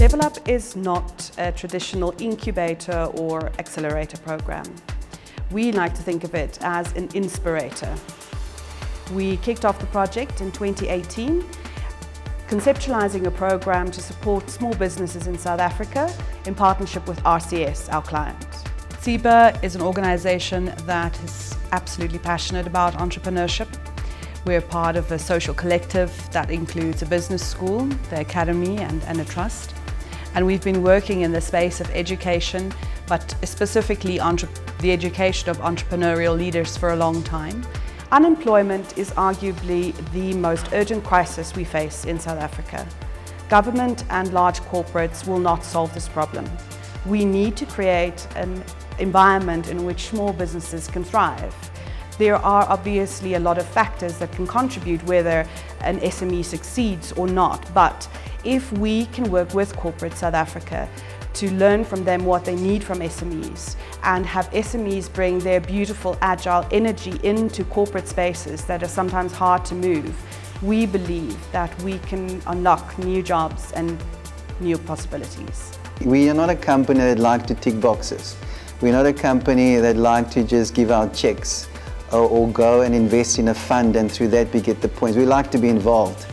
LevelUP is not a traditional incubator or accelerator program. We like to think of it as an inspirator. We kicked off the project in 2018, conceptualizing a program to support small businesses in South Africa in partnership with RCS, our client. SEBA is an organization that is absolutely passionate about entrepreneurship. We're part of a social collective that includes a business school, the academy and a trust. And we've been working in the space of education, but specifically the education of entrepreneurial leaders for a long time. Unemployment is arguably the most urgent crisis we face in South Africa. Government and large corporates will not solve this problem. We need to create an environment in which small businesses can thrive. There are obviously a lot of factors that can contribute whether an SME succeeds or not, but if we can work with corporate South Africa to learn from them what they need from SMEs and have SMEs bring their beautiful, agile energy into corporate spaces that are sometimes hard to move, we believe that we can unlock new jobs and new possibilities. We are not a company that like to tick boxes. We're not a company that like to just give out checks or go and invest in a fund and through that we get the points. We like to be involved.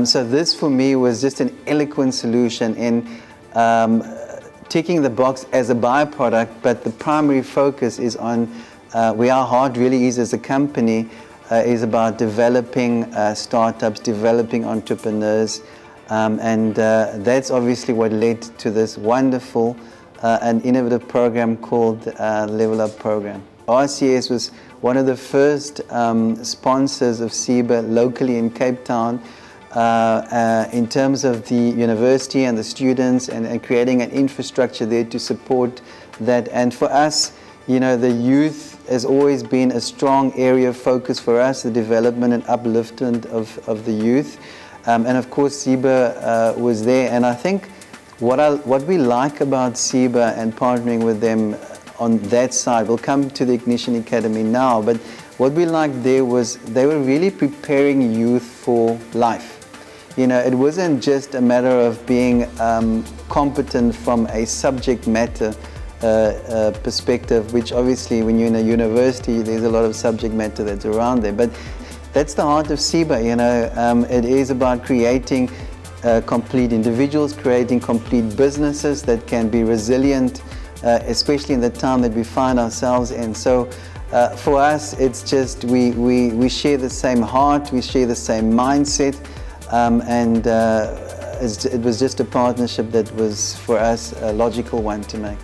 So this for me was just an eloquent solution in ticking the box as a byproduct, but the primary focus is on where our heart really is as a company, is about developing startups, developing entrepreneurs, and that's obviously what led to this wonderful and innovative program called LevelUp Program. RCS was one of the first sponsors of SEBA locally in Cape Town in terms of the university and the students and creating an infrastructure there to support that. And for us, you know, the youth has always been a strong area of focus for us, the development and upliftment of the youth. And of course, SEBA was there. And I think what we like about SEBA and partnering with them on that side, we'll come to the Ignition Academy now, but what we liked there was they were really preparing youth for life. You know, it wasn't just a matter of being competent from a subject matter perspective, which obviously when you're in a university, there's a lot of subject matter that's around there. But that's the heart of SEBA, you know. It is about creating complete individuals, creating complete businesses that can be resilient, especially in the time that we find ourselves in. So for us, it's just we share the same heart, we share the same mindset, and it was just a partnership that was for us a logical one to make.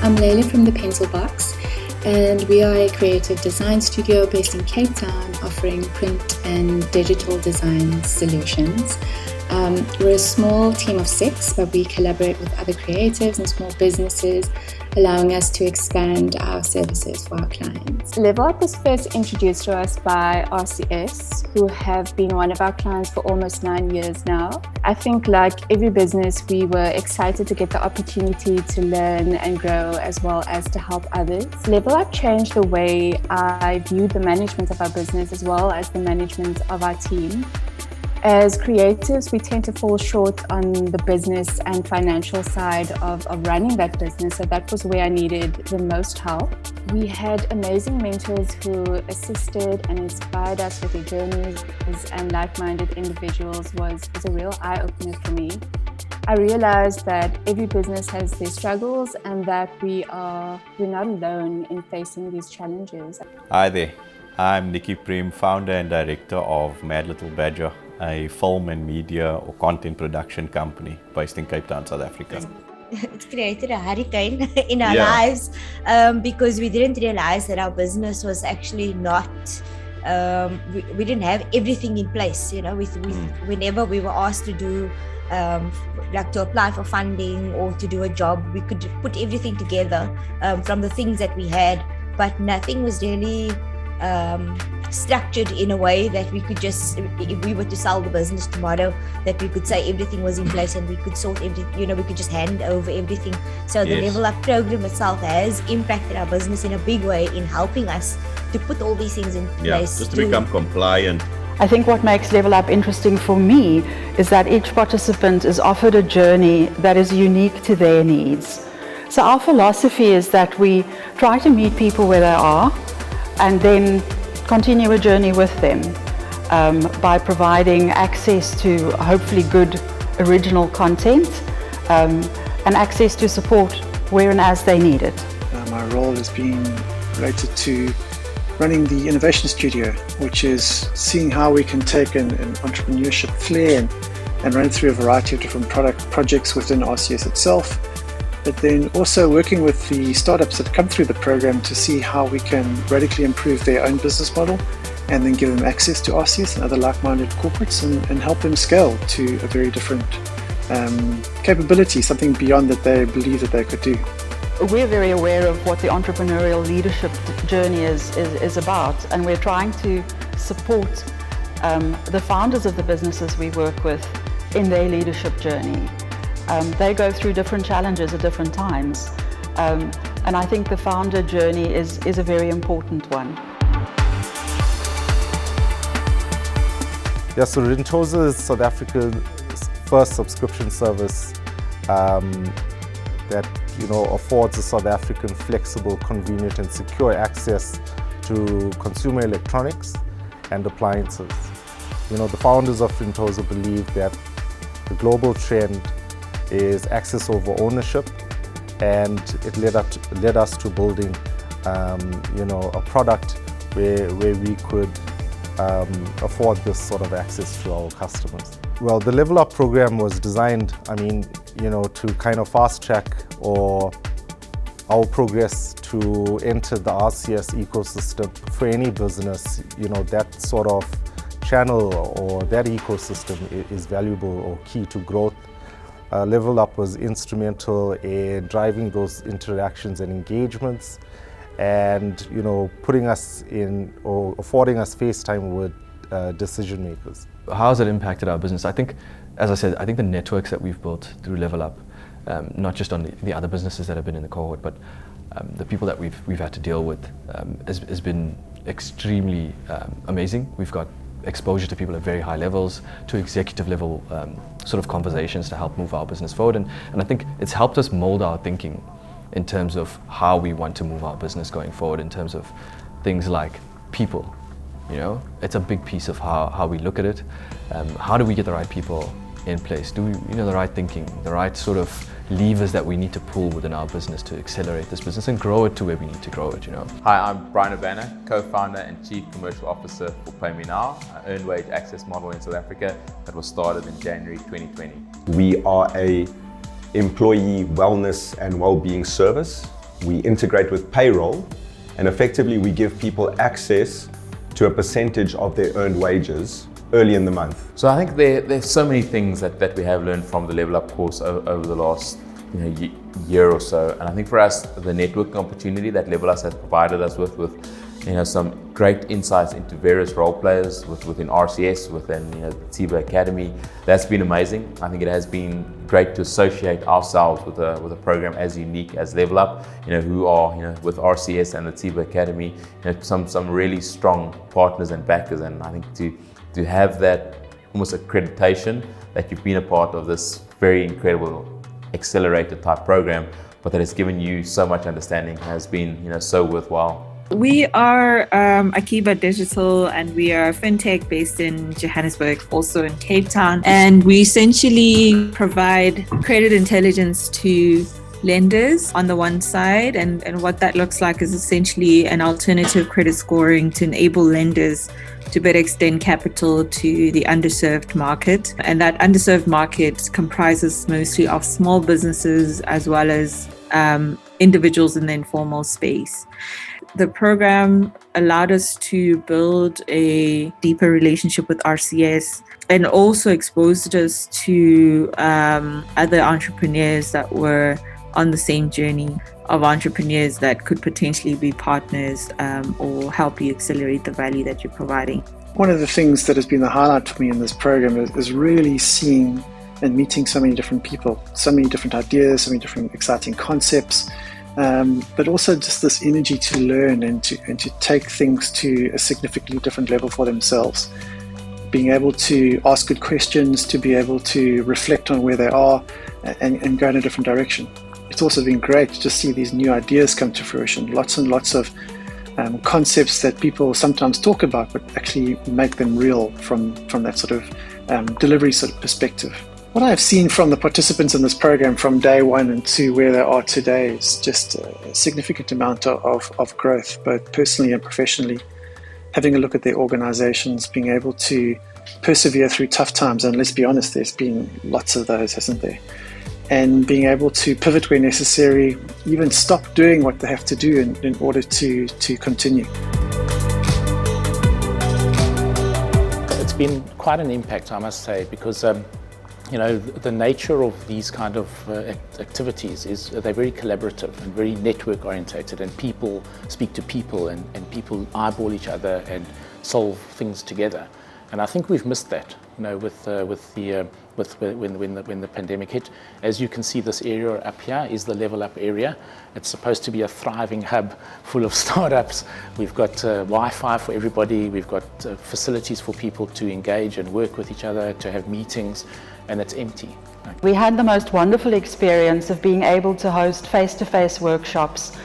I'm Leila from the Pencil Box, and we are a creative design studio based in Cape Town offering print and digital design solutions. We're a small team of 6, but we collaborate with other creatives and small businesses, allowing us to expand our services for our clients. LevelUp was first introduced to us by RCS, who have been one of our clients for almost 9 years now. I think like every business, we were excited to get the opportunity to learn and grow as well as to help others. LevelUp changed the way I viewed the management of our business as well as the management of our team. As creatives, we tend to fall short on the business and financial side of running that business, so that was where I needed the most help. We had amazing mentors who assisted and inspired us with their journeys, and like-minded individuals was a real eye-opener for me. I realized that every business has their struggles and that we're not alone in facing these challenges. Hi there, I'm Nikki Preem, founder and director of Mad Little Badger, a film and media or content production company based in Cape Town, South Africa. It's created a hurricane in our lives because we didn't realize that our business was actually not, we didn't have everything in place, you know, whenever we were asked to do, like to apply for funding or to do a job, we could put everything together from the things that we had, but nothing was really structured in a way that we could just, if we were to sell the business tomorrow, that we could say everything was in place and we could sort everything, you know, we could just hand over everything. So the LevelUp program itself has impacted our business in a big way in helping us to put all these things in place. Just to become compliant I think what makes LevelUP interesting for me is that each participant is offered a journey that is unique to their needs. So our philosophy is that we try to meet people where they are and then continue a journey with them by providing access to hopefully good original content and access to support where and as they need it. My role has been related to running the innovation studio, which is seeing how we can take an entrepreneurship flair and run it through a variety of different projects within RCS itself, but then also working with the startups that come through the program to see how we can radically improve their own business model and then give them access to RCS and other like-minded corporates and help them scale to a very different capability, something beyond that they believe that they could do. We're very aware of what the entrepreneurial leadership journey is about, and we're trying to support the founders of the businesses we work with in their leadership journey. They go through different challenges at different times, and I think the founder journey is a very important one. Yeah, so Rintosa is South Africa's first subscription service that affords the South African flexible, convenient and secure access to consumer electronics and appliances. The founders of Rintosa believe that the global trend is access over ownership, and it led us to building a product where we could afford this sort of access to our customers. Well, the LevelUp program was designed, to kind of fast track our progress to enter the RCS ecosystem. For any business, that sort of channel or that ecosystem is valuable or key to growth. LevelUp was instrumental in driving those interactions and engagements, and putting us in or affording us face time with decision makers. How has it impacted our business? I think, as I said, I think the networks that we've built through LevelUp, not just on the other businesses that have been in the cohort, but the people that we've had to deal with has been extremely amazing. We've got exposure to people at very high levels, to executive level sort of conversations to help move our business forward, and I think it's helped us mold our thinking in terms of how we want to move our business going forward, in terms of things like people. It's a big piece of how we look at it. How do we get the right people in place? Do we, the right thinking, the right sort of levers that we need to pull within our business to accelerate this business and grow it to where we need to grow it, Hi, I'm Brian Urbana, co-founder and chief commercial officer for PayMeNow, an earned wage access model in South Africa that was started in January 2020. We are a employee wellness and well-being service. We integrate with payroll, and effectively we give people access to a percentage of their earned wages early in the month. So I think there's so many things that we have learned from the LevelUp course over the last year or so, and I think for us the networking opportunity that LevelUp has provided us with some great insights into various role players within RCS, within the Tiba Academy, that's been amazing. I think it has been great to associate ourselves with a program as unique as LevelUp, who are with RCS and the Tiba Academy, some really strong partners and backers, and I think to have that almost accreditation that you've been a part of this very incredible accelerated type program, but that has given you so much understanding, has been so worthwhile. We are Akiba Digital, and we are a fintech based in Johannesburg, also in Cape Town. And we essentially provide credit intelligence to lenders on the one side, and what that looks like is essentially an alternative credit scoring to enable lenders to better extend capital to the underserved market. And that underserved market comprises mostly of small businesses as well as individuals in the informal space. The program allowed us to build a deeper relationship with RCS and also exposed us to other entrepreneurs that were on the same journey of entrepreneurs that could potentially be partners or help you accelerate the value that you're providing. One of the things that has been the highlight for me in this program is really seeing and meeting so many different people, so many different ideas, so many different exciting concepts. But also just this energy to learn and to take things to a significantly different level for themselves. being able to ask good questions, to be able to reflect on where they are and go in a different direction. It's also been great to see these new ideas come to fruition, lots and lots of concepts that people sometimes talk about, but actually make them real from that sort of delivery sort of perspective. What I've seen from the participants in this program from day one and to where they are today is just a significant amount of growth, both personally and professionally. Having a look at their organizations, being able to persevere through tough times, and let's be honest, there's been lots of those, hasn't there? And being able to pivot where necessary, even stop doing what they have to do in order to continue. It's been quite an impact, I must say, because the nature of these kind of activities is they're very collaborative and very network orientated, and people speak to people and people eyeball each other and solve things together. And I think we've missed that, when the pandemic hit. As you can see, this area up here is the LevelUp area. It's supposed to be a thriving hub full of startups. We've got Wi-Fi for everybody. We've got facilities for people to engage and work with each other, to have meetings, and it's empty. We had the most wonderful experience of being able to host face-to-face workshops.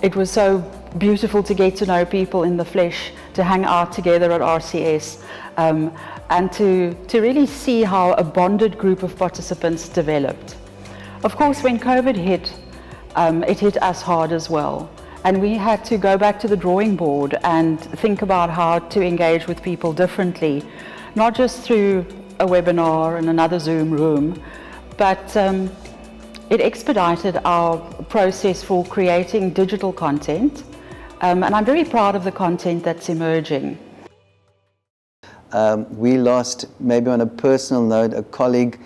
It was so beautiful to get to know people in the flesh, to hang out together at RCS, and to really see how a bonded group of participants developed. Of course, when COVID hit, it hit us hard as well. And we had to go back to the drawing board and think about how to engage with people differently, not just through a webinar and another Zoom room, but it expedited our process for creating digital content. And I'm very proud of the content that's emerging. We lost, maybe on a personal note, a colleague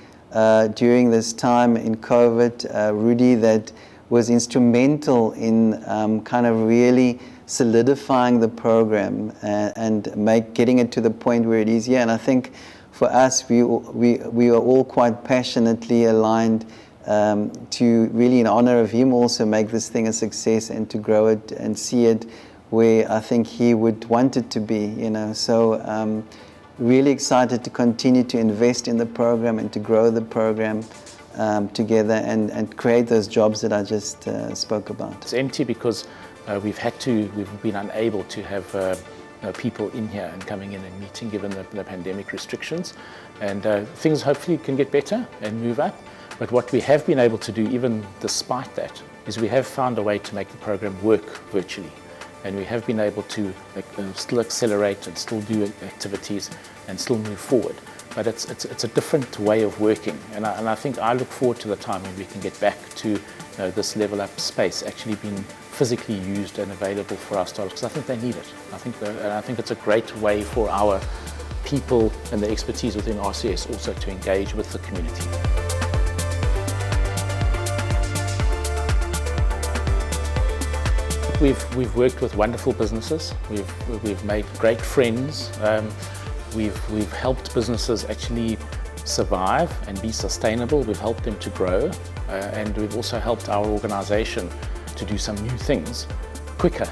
during this time in COVID, Rudy, that was instrumental in kind of really solidifying the program and getting it to the point where it is here. And I think for us, we are all quite passionately aligned to really, in honor of him, also make this thing a success and to grow it and see it where I think he would want it to be, So really excited to continue to invest in the program and to grow the program together and create those jobs that I just spoke about. It's empty because we've been unable to have people in here and coming in and meeting given the pandemic restrictions, and things hopefully can get better and move up. But what we have been able to do, even despite that, is we have found a way to make the program work virtually. And we have been able to still accelerate and still do activities and still move forward. But it's a different way of working. And I think I look forward to the time when we can get back to this LevelUp space actually being physically used and available for our startups, because I think they need it. I think it's a great way for our people and the expertise within RCS also to engage with the community. We've worked with wonderful businesses. We've made great friends. We've helped businesses actually survive and be sustainable. We've helped them to grow, and we've also helped our organisation to do some new things quicker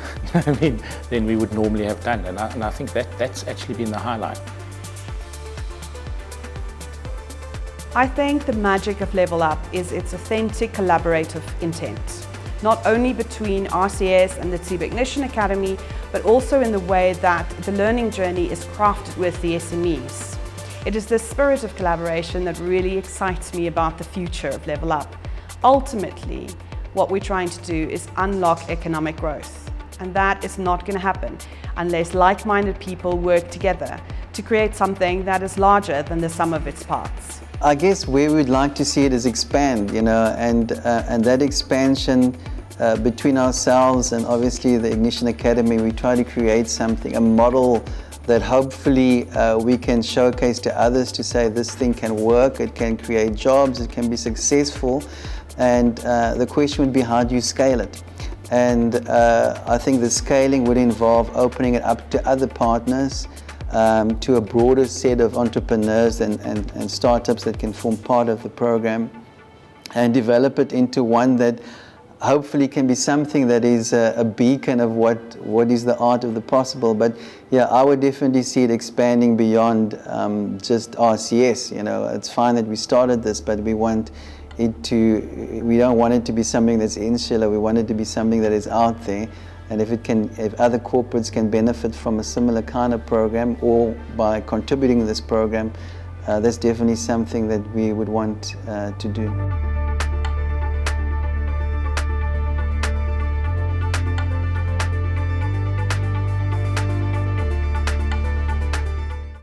than we would normally have done. And I think that's actually been the highlight. I think the magic of LevelUp is its authentic collaborative intent. Not only between RCS and the Ignition Academy, but also in the way that the learning journey is crafted with the SMEs. It is the spirit of collaboration that really excites me about the future of LevelUp. Ultimately, what we're trying to do is unlock economic growth. And that is not going to happen unless like-minded people work together to create something that is larger than the sum of its parts. I guess where we'd like to see it is expand, and that expansion between ourselves and obviously the Ignition Academy, we try to create something, a model that hopefully we can showcase to others to say this thing can work, it can create jobs, it can be successful. And the question would be, how do you scale it? And I think the scaling would involve opening it up to other partners, to a broader set of entrepreneurs and startups that can form part of the program, and develop it into one that hopefully can be something that is a beacon of what is the art of the possible. But yeah, I would definitely see it expanding beyond just RCS. You know, it's fine that we started this, but we want it to, we don't want it to be something that's insular. We want it to be something that is out there. And if other corporates can benefit from a similar kind of program, or by contributing to this program, that's definitely something that we would want to do.